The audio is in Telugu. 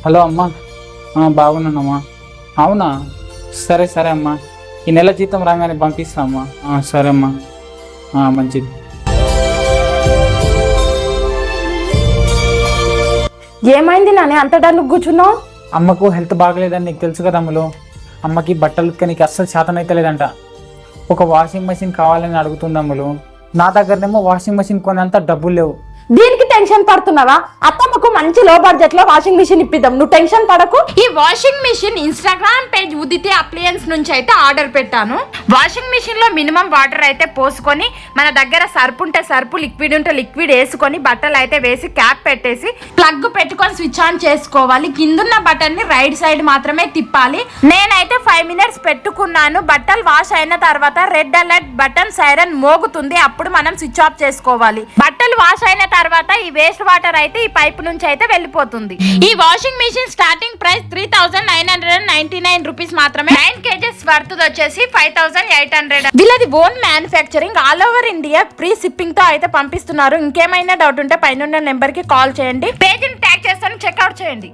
హలో అమ్మా. బాగున్నానమ్మా. అవునా, సరే సరే అమ్మా, ఈ నెల జీతం రాగానే పంపిస్తా అమ్మా. సరే అమ్మా, మంచిది. ఏమైంది నాని అంత డల్లు కూర్చున్నావు? అమ్మకు హెల్త్ బాగలేదని నీకు తెలుసు కదా అమ్ములు. అమ్మకి బట్టలు ఉతకనికి అస్సలు శాతం అయితే లేదంట. ఒక వాషింగ్ మెషిన్ కావాలని అడుగుతుంది అమ్ములు. నా దగ్గరనేమో వాషింగ్ మెషిన్ కొనేంత డబ్బులు లేవు. దీనికి టెన్షన్ పడుతున్నావా? అత్తమ్మకు మంచి లో బడ్జెట్ లో వాషింగ్ మిషన్ ఇప్పిద్దాం, నువ్వు టెన్షన్ పడకు. ఈ వాషింగ్ మిషన్ ఇన్స్టాగ్రామ్ పేజ్ ఉదితే అప్లయన్స్ నుంచి అయితే ఆర్డర్ పెట్టాను. వాషింగ్ మిషన్ లో మినిమం వాటర్ అయితే పోసుకొని, మన దగ్గర సర్పు ఉంటే సర్పు, లిక్విడ్ ఉంటే లిక్విడ్ వేసుకొని, బట్టలు అయితే వేసి క్యాప్ పెట్టేసి ప్లగ్ పెట్టుకొని స్విచ్ ఆన్ చేసుకోవాలి. కిందున్న బటన్ ని రైట్ సైడ్ మాత్రమే తిప్పాలి. నేనైతే 5 మినిట్స్ పెట్టుకున్నాను. బట్టలు వాష్ అయిన తర్వాత రెడ్ అలర్ట్ బటన్ సైరన్ మోగుతుంది, అప్పుడు మనం స్విచ్ ఆఫ్ చేసుకోవాలి. బట్టలు వాష్ అయిన తర్వాత ఈ వేస్ట్ వాటర్ అయితే ఈ పైప్ నుంచి అయితే వెళ్ళిపోతుంది. ఈ washing machine starting price 3999 rupees మాత్రమే. 9 kgs వర్త్ వచ్చేసి 5800. వీళ్ళది own manufacturing, all over India free shipping తో అయితే పంపిస్తున్నారు. ఇంకేమైనా డౌట్ ఉంటే పైన నెంబర్ కి కాల్ చేయండి, పేజ్ ని ట్యాగ్ చేస్తాను, చెక్అవుట్ చేయండి.